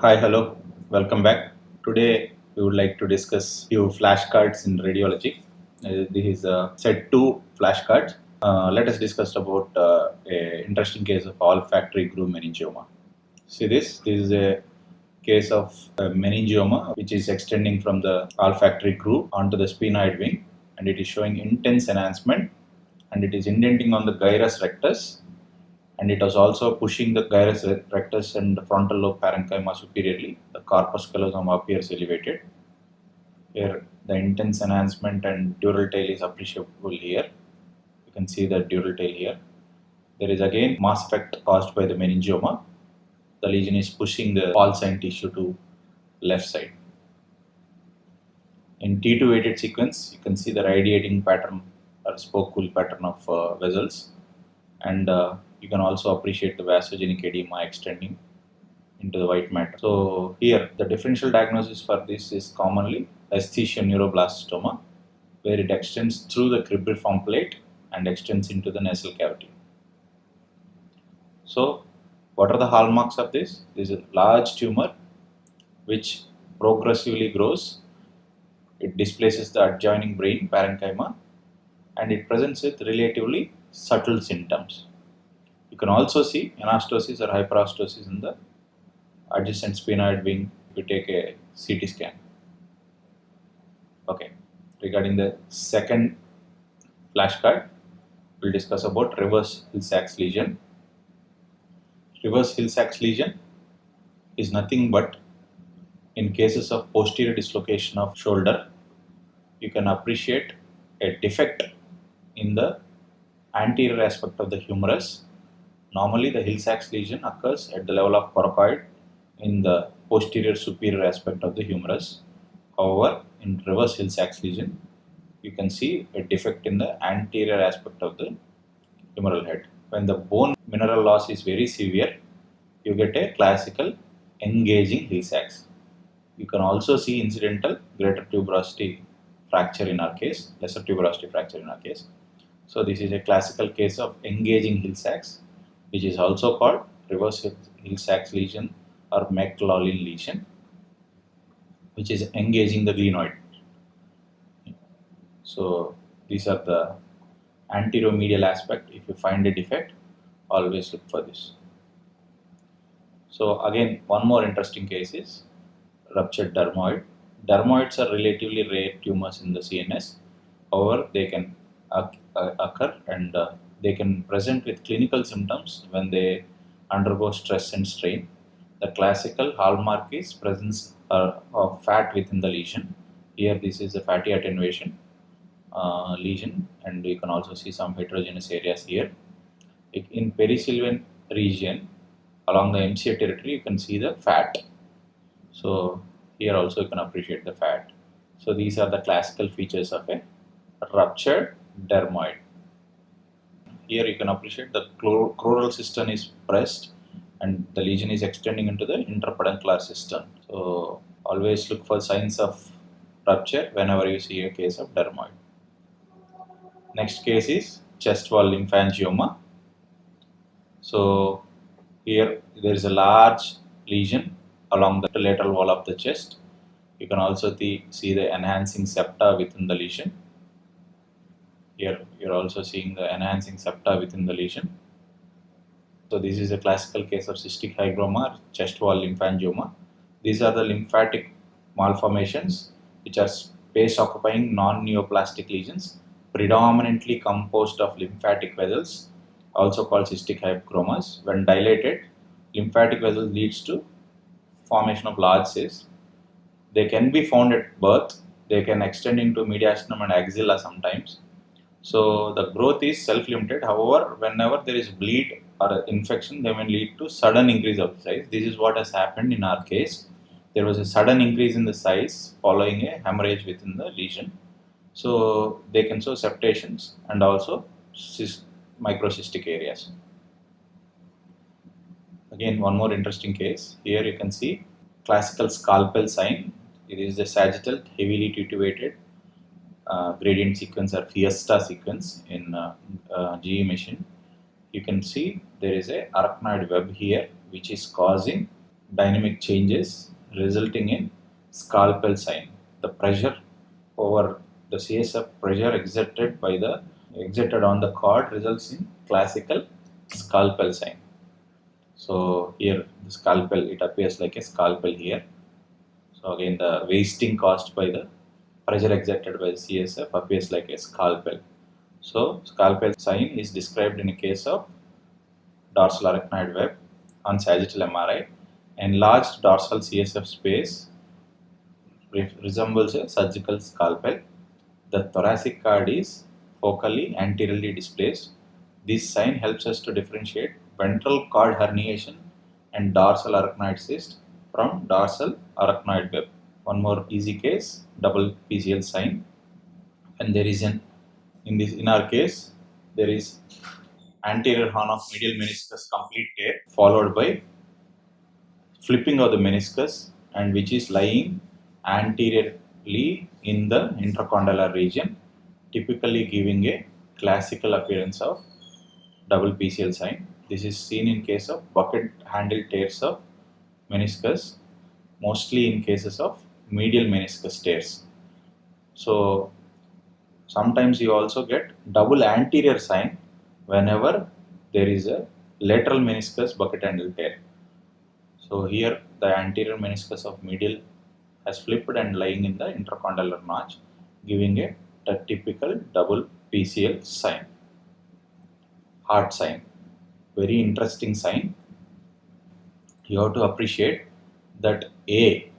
Hi, hello, welcome back. Today we would like to discuss few flashcards in radiology. This is a set 2 flashcards. Let us discuss about a interesting case of olfactory groove meningioma. See this is a case of a meningioma which is extending from the olfactory groove onto the sphenoid wing, and it is showing intense enhancement, and it is indenting on the gyrus rectus, and it was also pushing the gyrus rectus and the frontal lobe parenchyma superiorly. The corpus callosum appears elevated. Here, the intense enhancement and dural tail is appreciable here. You can see the dural tail here. There is again mass effect caused by the meningioma. The lesion is pushing the pall sign tissue to left side. In T2 weighted sequence, you can see the radiating pattern or spoke pattern of vessels, and you can also appreciate the vasogenic edema extending into the white matter. So here the differential diagnosis for this is commonly esthesioneuroblastoma, where it extends through the cribriform plate and extends into the nasal cavity. So what are the hallmarks of this? This is a large tumor which progressively grows. It displaces the adjoining brain parenchyma, and it presents with relatively subtle symptoms. You can also see anastosis or hyperostosis in the adjacent sphenoid wing if you take a CT scan. Okay, regarding the second flashcard, we'll discuss about reverse Hill-Sachs lesion. Reverse Hill-Sachs lesion is nothing but in cases of posterior dislocation of shoulder, you can appreciate a defect in the anterior aspect of the humerus. Normally, the Hill-Sachs lesion occurs at the level of coracoid in the posterior superior aspect of the humerus. However, in reverse Hill-Sachs lesion, you can see a defect in the anterior aspect of the humeral head. When the bone mineral loss is very severe, you get a classical engaging Hill-Sachs. You can also see incidental greater tuberosity fracture in our case, lesser tuberosity fracture in our case. So this is a classical case of engaging Hill-Sachs, which is also called reverse Hill-Sachs lesion or McLaughlin lesion, which is engaging the glenoid. So these are the anteromedial aspect. If you find a defect, always look for this. So again, one more interesting case is ruptured dermoid. Dermoids are relatively rare tumors in the CNS. However, they can occur, and they can present with clinical symptoms when they undergo stress and strain. The classical hallmark is presence of fat within the lesion. Here, this is a fatty attenuation lesion, and you can also see some heterogeneous areas here. In perisylvian region, along the MCA territory, you can see the fat. So here also you can appreciate the fat. So these are the classical features of a ruptured dermoid. Here you can appreciate the crural cistern is pressed and the lesion is extending into the interpeduncular cistern. So always look for signs of rupture whenever you see a case of dermoid. Next case is chest wall lymphangioma. So here there is a large lesion along the lateral wall of the chest. You can also see the enhancing septa within the lesion. Here you're also seeing the enhancing septa within the lesion. So this is a classical case of cystic hygroma or chest wall lymphangioma. These are the lymphatic malformations which are space occupying non-neoplastic lesions, predominantly composed of lymphatic vessels, also called cystic hygromas. When dilated, lymphatic vessels leads to formation of large cysts. They can be found at birth. They can extend into mediastinum and axilla sometimes. So the growth is self-limited. However, whenever there is bleed or infection, they may lead to sudden increase of size. This is what has happened in our case. There was a sudden increase in the size following a hemorrhage within the lesion. So they can show septations and also microcystic areas. Again, one more interesting case. Here you can see classical scalpel sign. It is a sagittal, heavily titubated gradient sequence or fiesta sequence in GE machine. You can see there is a arachnoid web here which is causing dynamic changes resulting in scalpel sign. The pressure over the CSF pressure exerted on the cord results in classical scalpel sign. So here the scalpel, it appears like a scalpel here. So again the wasting caused by the pressure exerted by the CSF appears like a scalpel. So scalpel sign is described in a case of dorsal arachnoid web on sagittal MRI. Enlarged dorsal CSF space resembles a surgical scalpel. The thoracic cord is focally anteriorly displaced. This sign helps us to differentiate ventral cord herniation and dorsal arachnoid cyst from dorsal arachnoid web. One more easy case, double PCL sign. And there is in our case, there is anterior horn of medial meniscus complete tear followed by flipping of the meniscus, and which is lying anteriorly in the intercondylar region, typically giving a classical appearance of double PCL sign. This is seen in case of bucket handle tears of meniscus, mostly in cases of medial meniscus tears. So sometimes you also get double anterior sign whenever there is a lateral meniscus bucket handle tear. So here the anterior meniscus of medial has flipped and lying in the intercondylar notch, giving a typical double PCL sign. Heart sign, very interesting sign. You have to appreciate that A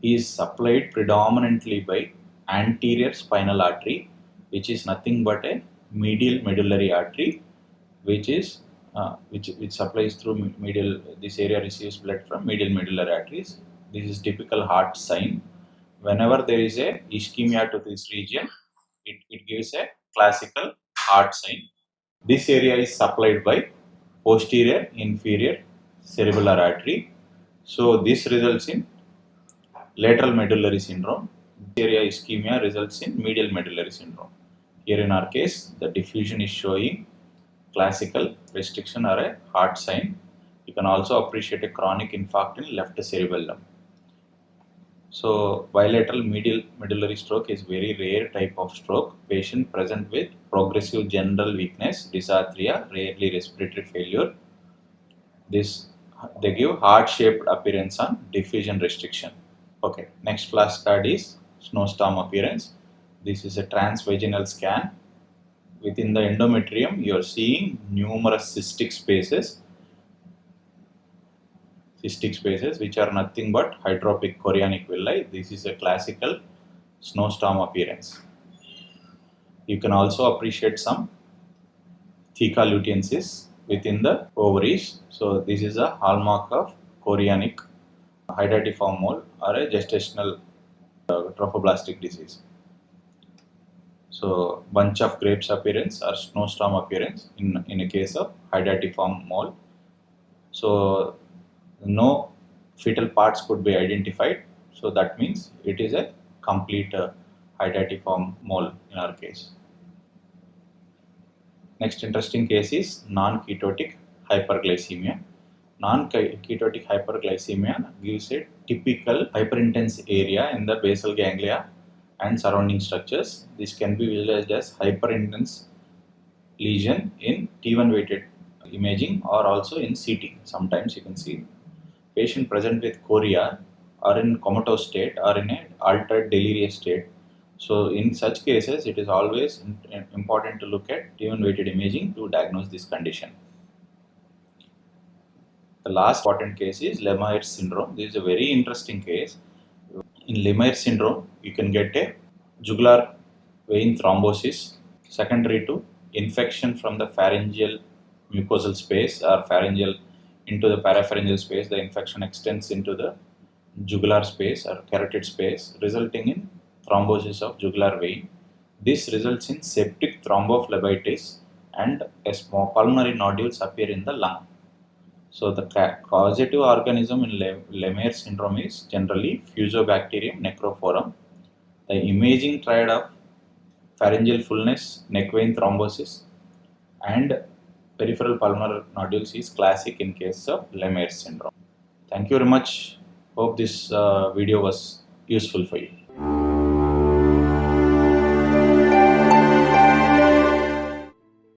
is supplied predominantly by anterior spinal artery, which is nothing but a medial medullary artery, which supplies through medial. This area receives blood from medial medullary arteries. This is typical heart sign. Whenever there is a ischemia to this region, it gives a classical heart sign. This area is supplied by posterior inferior cerebellar artery. So this results in lateral medullary syndrome. This area ischemia results in medial medullary syndrome. Here in our case, the diffusion is showing classical restriction or a heart sign. You can also appreciate a chronic infarct in left cerebellum. So bilateral medial medullary stroke is very rare type of stroke. Patient present with progressive general weakness, dysarthria, rarely respiratory failure. They give heart-shaped appearance on diffusion restriction. Okay, next flashcard is snowstorm appearance. This is a transvaginal scan. Within the endometrium, you are seeing numerous cystic spaces which are nothing but hydropic chorionic villi. This is a classical snowstorm appearance. You can also appreciate some theca luteensis within the ovaries. So this is a hallmark of chorionic hydatiform mole or a gestational trophoblastic disease. So bunch of grapes appearance or snowstorm appearance in a case of hydatiform mole. So no fetal parts could be identified. So that means it is a complete hydatiform mole in our case. Next interesting case is non-ketotic hyperglycemia. Non-ketotic hyperglycemia gives a typical hyperintense area in the basal ganglia and surrounding structures. This can be visualized as hyperintense lesion in T1 weighted imaging or also in CT. Sometimes you can see patient present with chorea or in comatose state or in an altered delirious state. So in such cases, it is always important to look at T1 weighted imaging to diagnose this condition. The last important case is Lemaire's syndrome. This is a very interesting case. In Lemaire's syndrome, you can get a jugular vein thrombosis secondary to infection from the pharyngeal mucosal space or pharyngeal into the parapharyngeal space. The infection extends into the jugular space or carotid space, resulting in thrombosis of jugular vein. This results in septic thrombophlebitis and a small pulmonary nodules appear in the lung. So the causative organism in Lemaire's syndrome is generally Fusobacterium necrophorum. The imaging triad of pharyngeal fullness, neck vein thrombosis, and peripheral pulmonary nodules is classic in case of Lemaire's syndrome. Thank you very much. Hope this video was useful for you.